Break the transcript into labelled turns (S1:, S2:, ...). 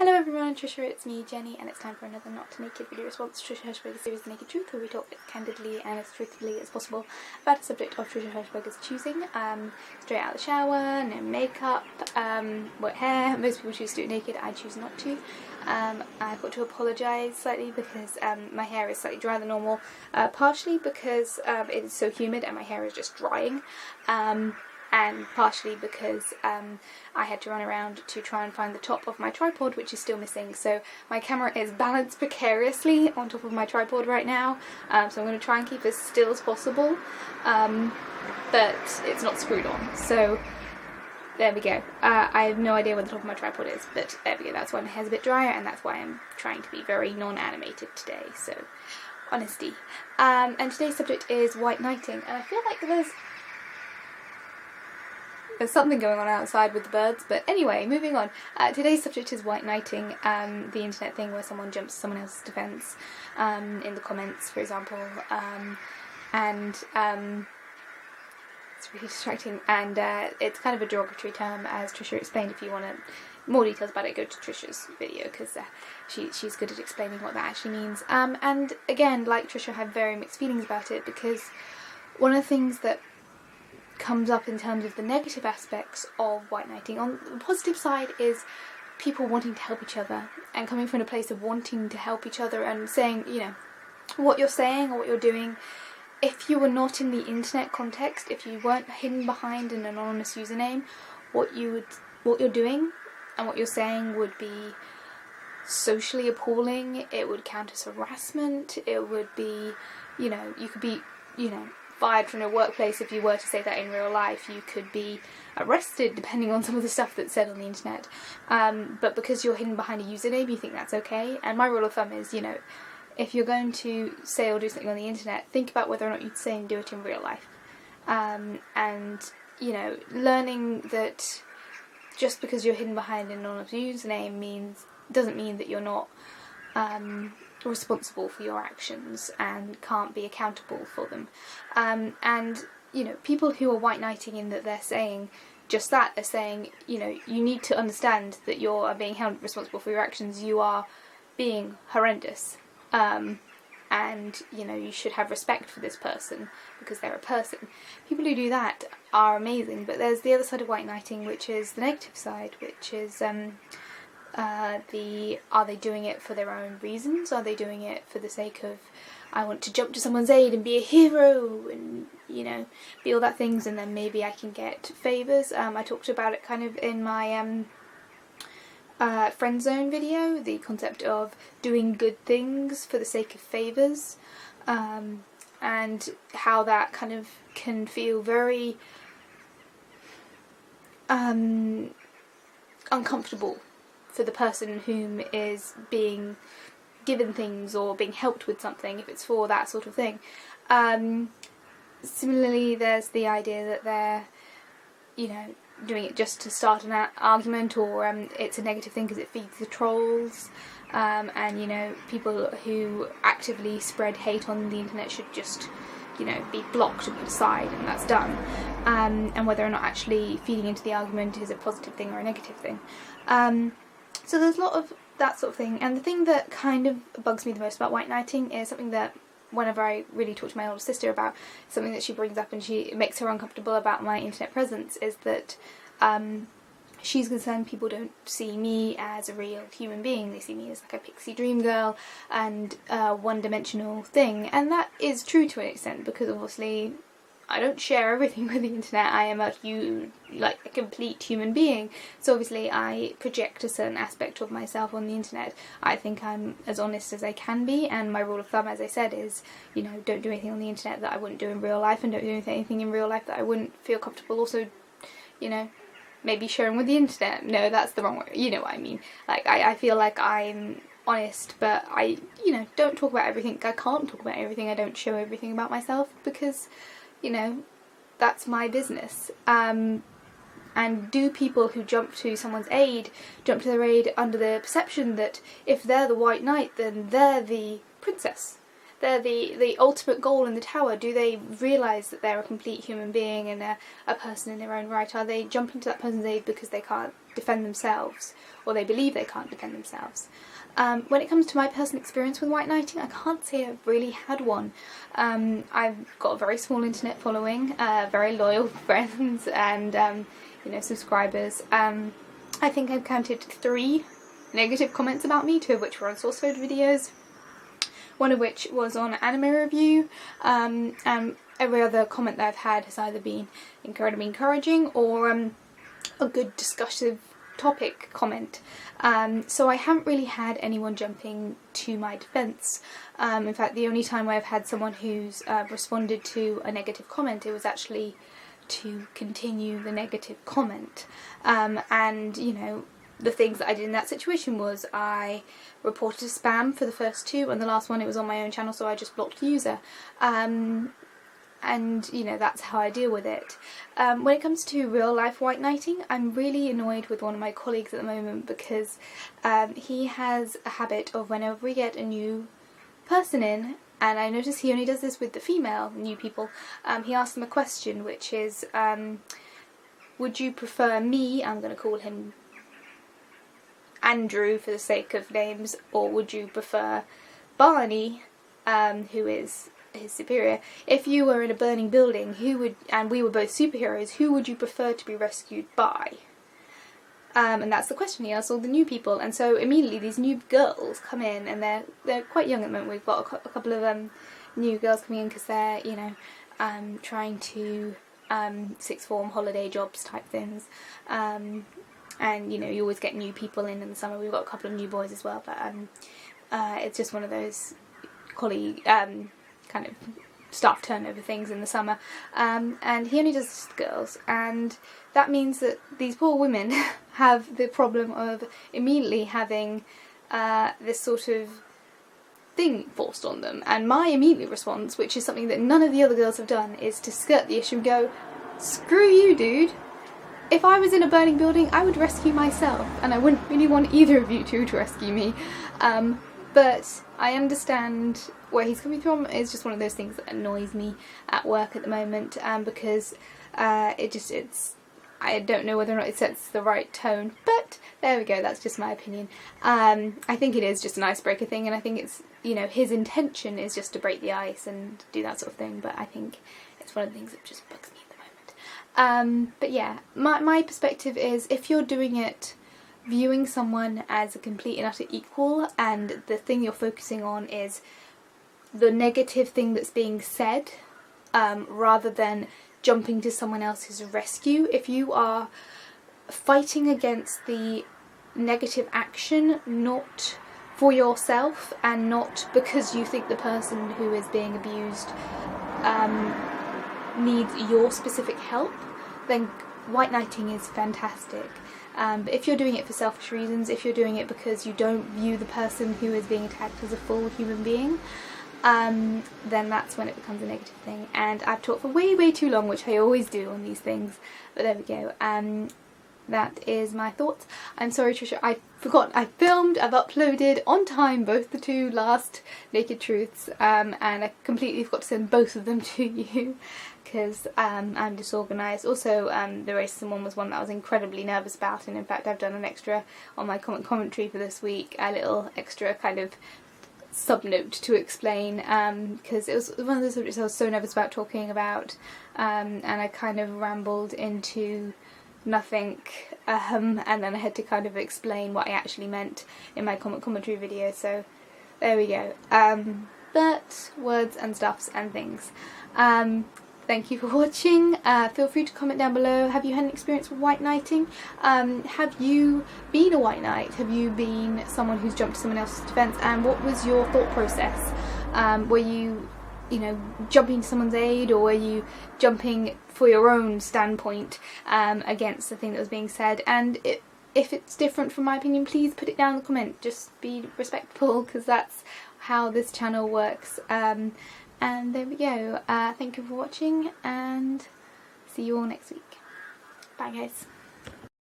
S1: Hello everyone, Trisha, it's me, Jenny, and it's time for another Not Naked video response to Trisha Hershberger's series The Naked Truth, where we talk as candidly and as truthfully as possible about a subject of Trisha Hershberger's choosing. Straight out of the shower, no makeup, wet hair. Most people choose to do it naked, I choose not to. I've got to apologise slightly because my hair is slightly drier than normal, partially because it is so humid and my hair is just drying. And partially because I had to run around to try and find the top of my tripod, which is still missing. So my camera is balanced precariously on top of my tripod right now, so I'm going to try and keep as still as possible, but it's not screwed on, so there we go. I have no idea where the top of my tripod is, but there we go. That's why my hair's a bit drier, and that's why I'm trying to be very non-animated today, so honesty. And today's subject is white knighting, and I feel like there's something going on outside with the birds, but anyway, moving on. Today's subject is white knighting, the internet thing where someone jumps to someone else's defence in the comments, for example, and it's really distracting, and it's kind of a derogatory term, as Trisha explained. If you want more details about it, go to Trisha's video, because she's good at explaining what that actually means. And again, like Trisha, I have very mixed feelings about it, because one of the things that comes up in terms of the negative aspects of white knighting, on the positive side, is people wanting to help each other and coming from a place of wanting to help each other and saying, you know, what you're saying or what you're doing, if you were not in the internet context, if you weren't hidden behind an anonymous username, what you're doing and what you're saying would be socially appalling. It would count as harassment. It would be, you know, you could be, you know, fired from your workplace if you were to say that in real life. You could be arrested depending on some of the stuff that's said on the internet, but because you're hidden behind a username you think that's okay. And my rule of thumb is, you know, if you're going to say or do something on the internet, think about whether or not you'd say and do it in real life, and you know, learning that just because you're hidden behind an anonymous username doesn't mean that you're not responsible for your actions and can't be accountable for them. And you know, people who are white knighting in that they're saying just that, they're saying, you know, you need to understand that you are being held responsible for your actions, you are being horrendous, and you know, you should have respect for this person because they're a person. People who do that are amazing, but there's the other side of white knighting, which is the negative side, which is are they doing it for their own reasons? Are they doing it for the sake of, I want to jump to someone's aid and be a hero and, you know, be all that things, and then maybe I can get favours. I talked about it kind of in my friend zone video, the concept of doing good things for the sake of favours, and how that kind of can feel very uncomfortable for the person whom is being given things or being helped with something, if it's for that sort of thing. Similarly, there's the idea that they're, you know, doing it just to start an argument, or it's a negative thing because it feeds the trolls, and you know, people who actively spread hate on the internet should just, you know, be blocked and put aside, and that's done. And whether or not actually feeding into the argument is a positive thing or a negative thing. So there's a lot of that sort of thing, and the thing that kind of bugs me the most about white knighting is something that whenever I really talk to my older sister about, something that she brings up and it makes her uncomfortable about my internet presence, is that she's concerned people don't see me as a real human being. They see me as like a pixie dream girl and a one-dimensional thing, and that is true to an extent, because obviously I don't share everything with the internet. I am a complete human being, so obviously I project a certain aspect of myself on the internet. I think I'm as honest as I can be, and my rule of thumb, as I said, is, you know, don't do anything on the internet that I wouldn't do in real life, and don't do anything in real life that I wouldn't feel comfortable also, you know, maybe sharing with the internet. No, that's the wrong way, you know what I mean. Like, I feel like I'm honest, but I, you know, don't talk about everything. I can't talk about everything. I don't show everything about myself because, you know, that's my business. And do people who jump to someone's aid jump to their aid under the perception that if they're the white knight, then they're the princess? They're the ultimate goal in the tower. Do they realise that they're a complete human being and a person in their own right? Are they jumping to that person's aid because they can't defend themselves, or they believe they can't defend themselves. When it comes to my personal experience with white knighting, I can't say I've really had one. I've got a very small internet following, very loyal friends and subscribers. I think I've counted 3 negative comments about me, 2 of which were on source code videos, one of which was on anime review, and every other comment that I've had has either been incredibly encouraging or a good discussive topic comment. So I haven't really had anyone jumping to my defence. In fact, the only time where I've had someone who's responded to a negative comment, it was actually to continue the negative comment. And, you know, the things that I did in that situation was I reported spam for the first 2, and the last one, it was on my own channel, so I just blocked the user. And, you know, that's how I deal with it. When it comes to real life white knighting, I'm really annoyed with one of my colleagues at the moment because he has a habit of, whenever we get a new person in, and I notice he only does this with the female new people, he asks them a question, which is, would you prefer me, I'm going to call him Andrew for the sake of names, or would you prefer Barney, who is his superior? If you were in a burning building, and we were both superheroes, who would you prefer to be rescued by? And that's the question he asks all the new people. And so immediately these new girls come in, and they're quite young at the moment. We've got a couple of new girls coming in because they're, you know, trying to sixth form holiday jobs type things. And, you know, you always get new people in the summer. We've got a couple of new boys as well, but it's just one of those colleague kind of staff turnover things in the summer. And he only does this to girls, and that means that these poor women have the problem of immediately having this sort of thing forced on them. And my immediate response, which is something that none of the other girls have done, is to skirt the issue and go, screw you, dude. If I was in a burning building, I would rescue myself, and I wouldn't really want either of you two to rescue me. But I understand where he's coming from. It's just one of those things that annoys me at work at the moment, because I don't know whether or not it sets the right tone, but there we go, that's just my opinion. I think it is just an icebreaker thing, and I think it's, you know, his intention is just to break the ice and do that sort of thing, but I think it's one of the things that just bugs me at the moment. But yeah, my perspective is, if you're doing it viewing someone as a complete and utter equal, and the thing you're focusing on is the negative thing that's being said, rather than jumping to someone else's rescue. If you are fighting against the negative action, not for yourself and not because you think the person who is being abused needs your specific help, then white knighting is fantastic. But if you're doing it for selfish reasons, if you're doing it because you don't view the person who is being attacked as a full human being, then that's when it becomes a negative thing. And I've talked for way too long, which I always do on these things, but there we go. That is my thoughts. I'm sorry, Trisha, I forgot I filmed, I've uploaded on time both the 2 last Naked Truths, and I completely forgot to send both of them to you because I'm disorganised. Also, the racism one was one that I was incredibly nervous about, and in fact I've done an extra on my commentary for this week, a little extra kind of subnote to explain, because it was one of those subjects I was so nervous about talking about, and I kind of rambled into nothing, and then I had to kind of explain what I actually meant in my commentary video, so there we go. But words and stuffs and things. Thank you for watching. Feel free to comment down below. Have you had an experience with white knighting? Have you been a white knight? Have you been someone who's jumped to someone else's defence? And what was your thought process? Were you, you know, jumping to someone's aid, or were you jumping for your own standpoint against the thing that was being said? And if it's different from my opinion, please put it down in the comment. Just be respectful, because that's how this channel works. And there we go. Thank you for watching, and see you all next week. Bye guys.